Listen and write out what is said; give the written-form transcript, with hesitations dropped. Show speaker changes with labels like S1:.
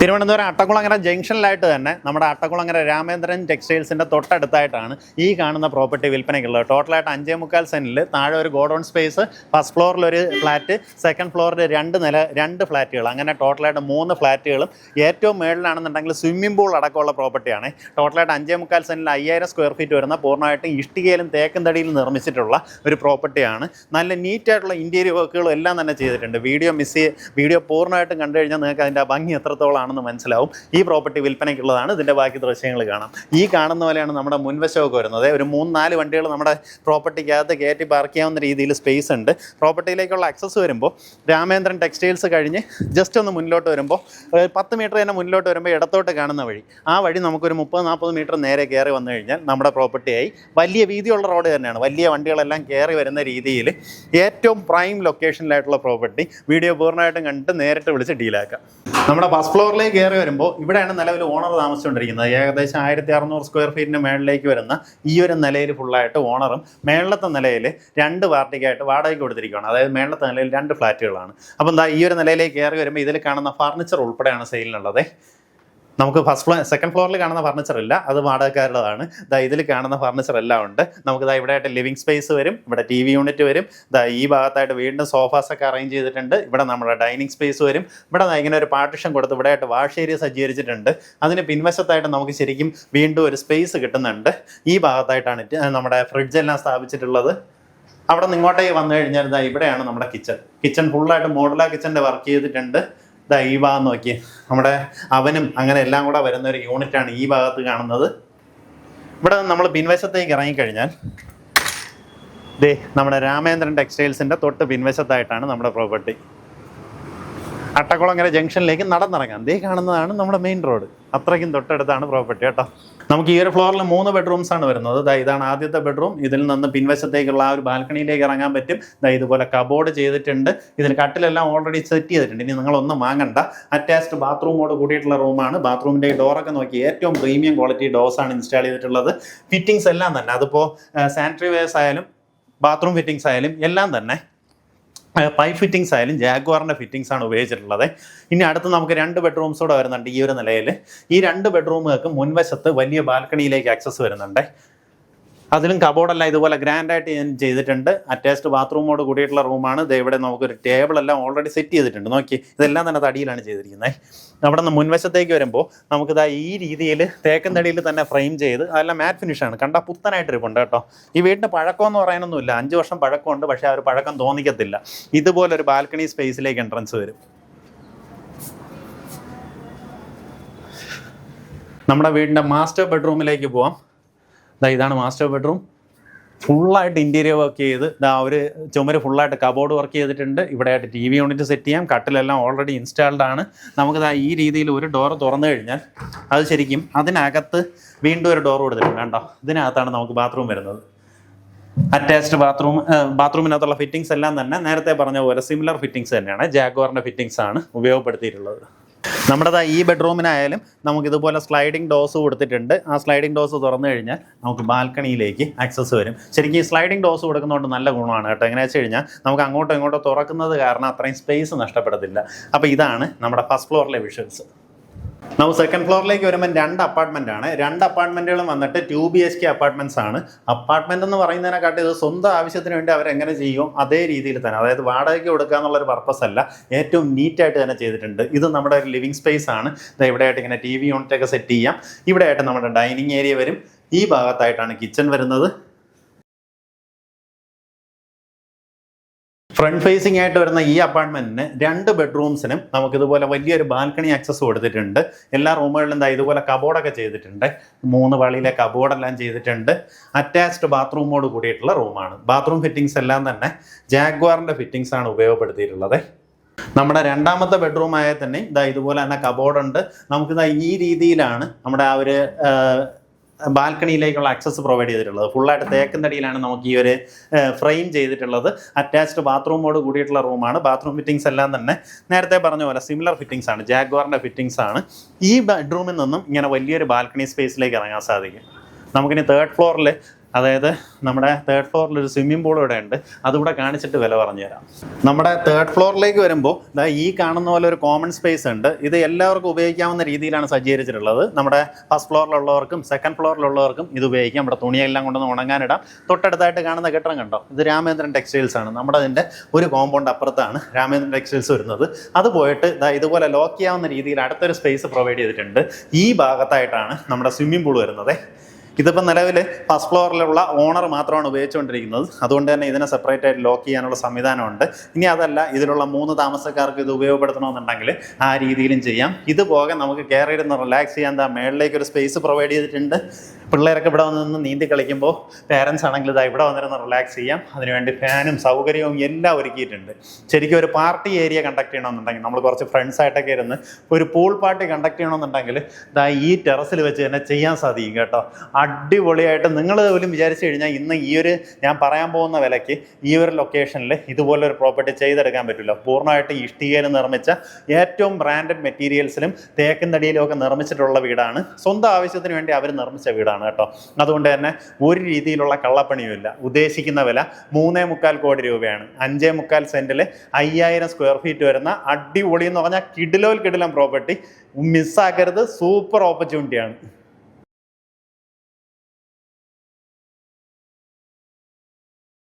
S1: തിരുവനന്തപുരം അട്ടക്കുളങ്ങര ജംഗ്ഷനിലായിട്ട് തന്നെ നമ്മുടെ അട്ടക്കുളങ്ങര രാമേന്ദ്രൻ ടെക്സ്റ്റൈൽസിൻ്റെ തൊട്ടടുത്തായിട്ടാണ് ഈ കാണുന്ന പ്രോപ്പർട്ടി വിൽപ്പനയ്ക്കുള്ളത്. ടോട്ടലായിട്ട് 5.25 സെൻറ്റിൽ താഴെ ഒരു ഗോഡൗൺ സ്പേസ്, ഫസ്റ്റ് ഫ്ലോറിൽ ഒരു ഫ്ലാറ്റ്, സെക്കൻഡ് ഫ്ലോറിൽ 2 ഫ്ലാറ്റുകൾ, അങ്ങനെ ടോട്ടലായിട്ട് 3 ഫ്ലാറ്റുകളും ഏറ്റവും മേളിലാണെന്നുണ്ടെങ്കിൽ സ്വിമ്മിംഗ് പൂൾ അടക്കമുള്ള പ്രോപ്പർട്ടിയാണ്. ടോട്ടലായിട്ട് 5.25 സെൻറ്റിൽ 5000 സ്ക്വയർ ഫീറ്റ് വരുന്ന പൂർണ്ണമായിട്ടും ഇഷ്ടികയിലും തേക്കും തടിയിലും നിർമ്മിച്ചിട്ടുള്ള ഒരു പ്രോപ്പർട്ടിയാണ്. നല്ല നീറ്റായിട്ടുള്ള ഇൻറ്റീരിയർ വർക്കുകളും എല്ലാം തന്നെ ചെയ്തിട്ടുണ്ട്. വീഡിയോ പൂർണ്ണമായിട്ടും കണ്ടു കഴിഞ്ഞാൽ നിങ്ങൾക്ക് അതിൻ്റെ ഭംഗി എത്രത്തോളം ആണെന്ന് മനസ്സിലാവും. ഈ പ്രോപ്പർട്ടി വിൽപ്പനയ്ക്കുള്ളതാണ്. ഇതിൻ്റെ ബാക്കി ദൃശ്യങ്ങൾ കാണാം. ഈ കാണുന്ന പോലെയാണ് നമ്മുടെ മുൻവശമൊക്കെ വരുന്നത്. ഒരു 3-4 വണ്ടികൾ നമ്മുടെ പ്രോപ്പർട്ടിക്കകത്ത് കയറ്റി പാർക്ക് ചെയ്യാവുന്ന രീതിയിൽ സ്പേസ് ഉണ്ട്. പ്രോപ്പർട്ടിയിലേക്കുള്ള ആക്സസ് വരുമ്പോൾ രാമേന്ദ്രൻ ടെക്സ്റ്റൈൽസ് കഴിഞ്ഞ് ജസ്റ്റ് ഒന്ന് മുന്നിലോട്ട് വരുമ്പോൾ 10 മീറ്റർ തന്നെ മുന്നിലോട്ട് വരുമ്പോൾ ഇടത്തോട്ട് കാണുന്ന വഴി, ആ വഴി നമുക്കൊരു 30-40 മീറ്റർ നേരെ കയറി വന്നു കഴിഞ്ഞാൽ നമ്മുടെ പ്രോപ്പർട്ടിയായി. വലിയ വീതിയുള്ള റോഡ് തന്നെയാണ്. വലിയ വണ്ടികളെല്ലാം കയറി വരുന്ന രീതിയിൽ ഏറ്റവും പ്രൈം ലൊക്കേഷനിലായിട്ടുള്ള പ്രോപ്പർട്ടി. വീഡിയോ പൂർണ്ണമായിട്ടും കണ്ടിട്ട് നേരിട്ട് വിളിച്ച് ഡീലാക്കാം. നമ്മുടെ ഫസ്റ്റ് ഫ്ലോറിലേക്ക് കയറി വരുമ്പോൾ ഇവിടെയാണ് നിലവിൽ ഓണർ താമസിച്ചുകൊണ്ടിരിക്കുന്നത്. ഏകദേശം 1600 സ്ക്വയർ ഫീറ്റിന് മേളിലേക്ക് വരുന്ന ഈ ഒരു നിലയിൽ ഫുള്ളായിട്ട് ഓണറും മേളത്തെ നിലയിൽ 2 പാർട്ടിക്കായിട്ട് വാടകയ്ക്ക് കൊടുത്തിരിക്കുകയാണ്. അതായത് മേളത്തെ നിലയിൽ 2 ഫ്ലാറ്റുകളാണ്. അപ്പം എന്താ ഈ ഒരു നിലയിലേക്ക് കയറി വരുമ്പോൾ ഇതിൽ കാണുന്ന ഫർണിച്ചർ ഉൾപ്പെടെയാണ് സെയിലിനുള്ളത്. നമുക്ക് സെക്കൻഡ് ഫ്ലോറിൽ കാണുന്ന ഫർണിച്ചർ ഇല്ല, അത് വാടകക്കാരുടേതാണ്. ഇതിൽ കാണുന്ന ഫർണിച്ചർ എല്ലാം ഉണ്ട്. നമുക്ക് ഇവിടെ ആയിട്ട് ലിവിങ് സ്പേസ് വരും, ഇവിടെ TV യൂണിറ്റ് വരും. ഈ ഭാഗത്തായിട്ട് വീണ്ടും സോഫാസൊക്കെ അറേഞ്ച് ചെയ്തിട്ടുണ്ട്. ഇവിടെ നമ്മുടെ ഡൈനിങ് സ്പേസ് വരും. ഇവിടെ ഇങ്ങനെ ഒരു പാർട്ടിഷൻ കൊടുത്ത് ഇവിടെ ആയിട്ട് വാഷ് ഏരിയ സജ്ജീകരിച്ചിട്ടുണ്ട്. അതിന് പിൻവശത്തായിട്ട് നമുക്ക് ശരിക്കും വീണ്ടും ഒരു സ്പേസ് കിട്ടുന്നുണ്ട്. ഈ ഭാഗത്തായിട്ടാണ് നമ്മുടെ ഫ്രിഡ്ജെല്ലാം സ്ഥാപിച്ചിട്ടുള്ളത്. അവിടെ നിന്ന് ഇങ്ങോട്ടേക്ക് വന്നു കഴിഞ്ഞാൽ ഇവിടെയാണ് നമ്മുടെ കിച്ചൺ ഫുള്ളായിട്ട് മോഡുലാർ കിച്ചൻ്റെ വർക്ക് ചെയ്തിട്ടുണ്ട്. ഈ ഭാഗം നോക്കി നമ്മുടെ അവനും അങ്ങനെ എല്ലാം കൂടെ വരുന്ന ഒരു യൂണിറ്റാണ് ഈ ഭാഗത്ത് കാണുന്നത്. ഇവിടെ നമ്മൾ പിൻവശത്തേക്ക് ഇറങ്ങിക്കഴിഞ്ഞാൽ നമ്മുടെ രാമേന്ദ്രൻ ടെക്സ്റ്റൈൽസിൻ്റെ തൊട്ട് പിൻവശത്തായിട്ടാണ് നമ്മുടെ പ്രോപ്പർട്ടി. അട്ടക്കുളങ്ങര ജംഗ്ഷനിലേക്ക് നടന്നിറങ്ങാം. കാണുന്നതാണ് നമ്മുടെ മെയിൻ റോഡ്. അത്രയ്ക്കും തൊട്ടടുത്താണ് പ്രോപ്പർട്ടി കേട്ടോ. നമുക്ക് ഈ ഒരു ഫ്ലോറിൽ 3 ബെഡ്റൂംസ് ആണ് വരുന്നത്. ഇതാണ് ആദ്യത്തെ ബെഡ്റൂം. ഇതിൽ നിന്ന് പിൻവശത്തേക്കുള്ള ആ ഒരു ബാൽക്കണിയിലേക്ക് ഇറങ്ങാൻ പറ്റും. ഇതുപോലെ കബോർഡ് ചെയ്തിട്ടുണ്ട്. ഇതിന് കട്ടിലെല്ലാം ഓൾറെഡി സെറ്റ് ചെയ്തിട്ടുണ്ട്. ഇനി നിങ്ങളൊന്നും വാങ്ങണ്ട. അറ്റാച്ച്ഡ് ബാത്റൂമോട് കൂടിയിട്ടുള്ള റൂമാണ്. ബാത്റൂമിൻ്റെ ഡോറൊക്കെ നോക്കി ഏറ്റവും പ്രീമിയം ക്വാളിറ്റി ഡോസാണ് ഇൻസ്റ്റാൾ ചെയ്തിട്ടുള്ളത്. ഫിറ്റിങ്സ് എല്ലാം തന്നെ, അതിപ്പോൾ സാനിറ്ററി വെയർസ് ആയാലും ബാത്റൂം ഫിറ്റിങ്സ് ആയാലും എല്ലാം തന്നെ, പൈപ്പ് ഫിറ്റിങ്സ് ആയാലും ജാഗ്വാറിൻ്റെ ഫിറ്റിങ്സ് ആണ് ഉപയോഗിച്ചിട്ടുള്ളത്. ഇനി അടുത്ത് നമുക്ക് 2 ബെഡ്റൂംസ് കൂടെ വരുന്നുണ്ട്. ഈ ഒരു നിലയിൽ ഈ 2 ബെഡ്റൂമുകൾക്ക് മുൻവശത്ത് വലിയ ബാൽക്കണിയിലേക്ക് ആക്സസ് വരുന്നുണ്ട്. അതിലും കബോർഡെല്ലാം ഇതുപോലെ ഗ്രാൻഡായിട്ട് ചെയ്തിട്ടുണ്ട്. അറ്റാച്ച്ഡ് ബാത്റൂമോട് കൂടിയിട്ടുള്ള റൂമാണ്. ഇവിടെ നമുക്കൊരു ടേബിളെല്ലാം ഓൾറെഡി സെറ്റ് ചെയ്തിട്ടുണ്ട്. നോക്കി, ഇതെല്ലാം തന്നെ തടിയിലാണ് ചെയ്തിരിക്കുന്നത്. അവിടെ നിന്ന് മുൻവശത്തേക്ക് വരുമ്പോൾ നമുക്കിതാ ഈ രീതിയിൽ തേക്കൻ തടിയിൽ തന്നെ ഫ്രെയിം ചെയ്ത് അതെല്ലാം മാറ്റ് ഫിനിഷാണ്. കണ്ടാൽ പുത്തനായിട്ടിരിപ്പുണ്ട് കേട്ടോ. ഈ വീടിൻ്റെ പഴക്കമെന്ന് പറയാനൊന്നുമില്ല. 5 വർഷം പഴക്കമുണ്ട്, പക്ഷേ ആ ഒരു പഴക്കം തോന്നിക്കത്തില്ല. ഇതുപോലൊരു ബാൽക്കണി സ്പേസിലേക്ക് എൻട്രൻസ് വരും. നമ്മുടെ വീടിൻ്റെ മാസ്റ്റർ ബെഡ്റൂമിലേക്ക് പോവാം. ഇതാണ് മാസ്റ്റർ ബെഡ്റൂം. ഫുള്ളായിട്ട് ഇൻറ്റീരിയർ വർക്ക് ചെയ്ത് ഒരു ചുമര് ഫുള്ളായിട്ട് കബോർഡ് വർക്ക് ചെയ്തിട്ടുണ്ട്. ഇവിടെ ആയിട്ട് TV യൂണിറ്റ് സെറ്റ് ചെയ്യാം. കട്ടിലെല്ലാം ഓൾറെഡി ഇൻസ്റ്റാൾഡ് ആണ്. നമുക്കിതാ ഈ രീതിയിൽ ഒരു ഡോറ് തുറന്നു കഴിഞ്ഞാൽ അത് ശരിക്കും അതിനകത്ത് വീണ്ടും ഒരു ഡോർ കൊടുത്തിട്ടുണ്ട്. കണ്ടോ, ഇതിനകത്താണ് നമുക്ക് ബാത്റൂം വരുന്നത്. അറ്റാച്ച്ഡ് ബാത്റൂമിനകത്തുള്ള ഫിറ്റിങ്സ് എല്ലാം തന്നെ നേരത്തെ പറഞ്ഞ പോലെ സിമിലർ ഫിറ്റിങ്സ് തന്നെയാണ്. ജാഗ്വാറിൻ്റെ ഫിറ്റിങ്സ് ആണ് ഉപയോഗപ്പെടുത്തിയിട്ടുള്ളത്. നമ്മുടെ ഈ ബെഡ്റൂമിനായാലും നമുക്ക് ഇതുപോലെ സ്ലൈഡിംഗ് ഡോസ് കൊടുത്തിട്ടുണ്ട്. ആ സ്ലൈഡിംഗ് ഡോസ് തുറന്നു കഴിഞ്ഞാൽ നമുക്ക് ബാൽക്കണിയിലേക്ക് ആക്സസ് വരും. ശരിക്കും ഈ സ്ലൈഡിംഗ് ഡോസ് കൊടുക്കുന്നതുകൊണ്ട് നല്ല ഗുണമാണ് കേട്ടോ. എങ്ങനെയാ വെച്ച് കഴിഞ്ഞാൽ നമുക്ക് അങ്ങോട്ടോ ഇങ്ങോട്ടോ തുറക്കുന്നത് കാരണം അത്രയും സ്പേസ് നഷ്ടപ്പെടത്തില്ല. അപ്പോൾ ഇതാണ് നമ്മുടെ ഫസ്റ്റ് ഫ്ലോറിലെ വിഷ്വൽസ്. നമുക്ക് സെക്കൻഡ് ഫ്ലോറിലേക്ക് വരുമ്പോൾ 2 അപ്പാർട്ട്മെൻ്റ് ആണ്. 2 അപ്പാർട്ട്മെൻറ്റുകളും വന്നിട്ട് 2 BHK അപ്പാർട്ട്മെൻറ്റ്സ് ആണ്. അപ്പാർട്ട്മെൻറ്റ് എന്ന് പറയുന്നതിനെക്കാട്ടി ഇത് സ്വന്തം ആവശ്യത്തിന് വേണ്ടി അവരെങ്ങനെ ചെയ്യും അതേ രീതിയിൽ തന്നെ, അതായത് വാടകയ്ക്ക് കൊടുക്കുക എന്നുള്ളൊരു പർപ്പസ് അല്ല, ഏറ്റവും നീറ്റായിട്ട് തന്നെ ചെയ്തിട്ടുണ്ട്. ഇത് നമ്മുടെ ഒരു ലിവിങ് സ്പേസ് ആണ്. ഇവിടെ ആയിട്ട് ഇങ്ങനെ TV യൂണിറ്റൊക്കെ സെറ്റ് ചെയ്യാം. ഇവിടെ ആയിട്ട് നമ്മുടെ ഡൈനിങ് ഏരിയ വരും. ഈ ഭാഗത്തായിട്ടാണ് കിച്ചൺ വരുന്നത്. ഫ്രണ്ട് ഫേസിംഗ് ആയിട്ട് വരുന്ന ഈ അപ്പാർട്ട്മെൻറ്റിന് 2 ബെഡ്റൂംസിനും നമുക്കിതുപോലെ വലിയൊരു ബാൽക്കണി ആക്സസ് കൊടുത്തിട്ടുണ്ട്. എല്ലാ റൂമുകളിലും ഇതുപോലെ കബോർഡൊക്കെ ചെയ്തിട്ടുണ്ട്. 3 വളിയിലെ കബോർഡെല്ലാം ചെയ്തിട്ടുണ്ട്. അറ്റാച്ച്ഡ് ബാത്റൂമോട് കൂടിയിട്ടുള്ള റൂമാണ്. ബാത്റൂം ഫിറ്റിങ്സ് എല്ലാം തന്നെ ജാഗ്വാറിൻ്റെ ഫിറ്റിങ്സ് ആണ് ഉപയോഗപ്പെടുത്തിയിട്ടുള്ളത്. നമ്മുടെ 2ാമത്തെ ബെഡ്റൂം ആയാൽ തന്നെ ഇതുപോലെ തന്നെ കബോർഡുണ്ട്. നമുക്കിത് ഈ രീതിയിലാണ് നമ്മുടെ ആ ഒരു ബാൽക്കണിയിലേക്കുള്ള ആക്സസ് പ്രൊവൈഡ് ചെയ്തിട്ടുള്ളത്. ഫുള്ളായിട്ട് തേക്കൻ തടിയിലാണ് നമുക്ക് ഈ ഒരു ഫ്രെയിം ചെയ്തിട്ടുള്ളത്. അറ്റാച്ച്ഡ് ബാത്റൂമോട് കൂടിയിട്ടുള്ള റൂമാണ്. ബാത്റൂം ഫിറ്റിങ്സ് എല്ലാം തന്നെ നേരത്തെ പറഞ്ഞ പോലെ സിമിലർ ഫിറ്റിങ്സ് ആണ്, ജാഗ്വാറിൻ്റെ ഫിറ്റിങ്സ് ആണ്. ഈ ബെഡ്റൂമിൽ നിന്നും ഇങ്ങനെ വലിയൊരു ബാൽക്കണി സ്പേസിലേക്ക് ഇറങ്ങാൻ സാധിക്കും. നമുക്കിനി 3rd ഫ്ലോറിൽ അതായത് നമ്മുടെ തേർഡ് ഫ്ലോറിൽ ഒരു സ്വിമ്മിംഗ് പൂൾ ഇവിടെ ഉണ്ട്, അതുകൂടെ കാണിച്ചിട്ട് വില പറഞ്ഞുതരാം. നമ്മുടെ തേർഡ് ഫ്ലോറിലേക്ക് വരുമ്പോൾ ഈ കാണുന്ന പോലെ ഒരു കോമൺ സ്പേസ് ഉണ്ട്. ഇത് എല്ലാവർക്കും ഉപയോഗിക്കാവുന്ന രീതിയിലാണ് സജ്ജീകരിച്ചിട്ടുള്ളത്. നമ്മുടെ ഫസ്റ്റ് ഫ്ലോറിലുള്ളവർക്കും സെക്കൻഡ് ഫ്ലോറിലുള്ളവർക്കും ഇത് ഉപയോഗിക്കാം. നമ്മുടെ തുണിയെല്ലാം കൊണ്ടൊന്ന് ഉണങ്ങാനിടാം. തൊട്ടടുത്തായിട്ട് കാണുന്ന കെട്ടിടം കണ്ടോ, ഇത് രാമേന്ദ്രൻ ടെക്സ്റ്റൈൽസ് ആണ്. നമ്മുടെ അതിൻ്റെ ഒരു കോമ്പൗണ്ട് അപ്പുറത്താണ് രാമേന്ദ്രൻ ടെക്സ്റ്റൈൽസ് വരുന്നത്. അത് പോയിട്ട് ഇതുപോലെ ലോക്ക് ചെയ്യാവുന്ന രീതിയിൽ അടുത്തൊരു സ്പേസ് പ്രൊവൈഡ് ചെയ്തിട്ടുണ്ട്. ഈ ഭാഗത്തായിട്ടാണ് നമ്മുടെ സ്വിമ്മിംഗ് പൂൾ വരുന്നത്. ഇതിപ്പോൾ നിലവിൽ ഫസ്റ്റ് ഫ്ലോറിലുള്ള ഓണർ മാത്രമാണ് ഉപയോഗിച്ചുകൊണ്ടിരിക്കുന്നത്. അതുകൊണ്ട് തന്നെ ഇതിനെ സെപ്പറേറ്റ് ആയിട്ട് ലോക്ക് ചെയ്യാനുള്ള സംവിധാനമുണ്ട്. ഇനി അതല്ല, ഇതിലുള്ള 3 താമസക്കാർക്ക് ഇത് ഉപയോഗപ്പെടുത്തണമെന്നുണ്ടെങ്കിൽ ആ രീതിയിലും ചെയ്യാം. ഇതുപോകെ നമുക്ക് കയറി ഇരുന്ന് റിലാക്സ് ചെയ്യാൻ മേളിലേക്ക് ഒരു സ്പേസ് പ്രൊവൈഡ് ചെയ്തിട്ടുണ്ട്. പിള്ളേരൊക്കെ ഇവിടെ വന്ന് നീന്തി കളിക്കുമ്പോൾ പേരൻസ് ആണെങ്കിൽ ഇവിടെ വന്നിരുന്ന് റിലാക്സ് ചെയ്യാം. അതിനുവേണ്ടി ഫാനും സൗകര്യവും എല്ലാം ഒരുക്കിയിട്ടുണ്ട്. ശരിക്കും ഒരു പാർട്ടി ഏരിയ കണ്ടക്ട് ചെയ്യണമെന്നുണ്ടെങ്കിൽ, നമ്മൾ കുറച്ച് ഫ്രണ്ട്സായിട്ടൊക്കെ ഇരുന്ന് ഒരു പൂൾ പാർട്ടി കണ്ടക്ട് ചെയ്യണമെന്നുണ്ടെങ്കിൽ ഈ ടെറസിൽ വെച്ച് തന്നെ ചെയ്യാൻ സാധിക്കും കേട്ടോ. അടിപൊളിയായിട്ട് നിങ്ങൾ പോലും വിചാരിച്ചു കഴിഞ്ഞാൽ ഇന്ന് ഈ ഒരു ഞാൻ പറയാൻ പോകുന്ന വിലയ്ക്ക് ഈ ഒരു ലൊക്കേഷനിൽ ഇതുപോലൊരു പ്രോപ്പർട്ടി ചെയ്തെടുക്കാൻ പറ്റില്ല. പൂർണ്ണമായിട്ട് ഇഷ്ടികയിൽ നിർമ്മിച്ച ഏറ്റവും ബ്രാൻഡഡ് മെറ്റീരിയൽസിലും തേക്കിൻ തടിയിലും ഒക്കെ നിർമ്മിച്ചിട്ടുള്ള വീടാണ്. സ്വന്തം ആവശ്യത്തിന് വേണ്ടി അവർ നിർമ്മിച്ച വീടാണ് കേട്ടോ. അതുകൊണ്ട് തന്നെ ഒരു രീതിയിലുള്ള കള്ളപ്പണിയുമില്ല. ഉദ്ദേശിക്കുന്ന വില 3.25 കോടി രൂപയാണ്. 5.25 സെന്റിൽ 5000 സ്ക്വയർ ഫീറ്റ് വരുന്ന അടിപൊളി എന്ന് പറഞ്ഞാൽ കിടിലം പ്രോപ്പർട്ടി. മിസ്സാക്കരുത്, സൂപ്പർ ഓപ്പർച്യൂണിറ്റിയാണ്.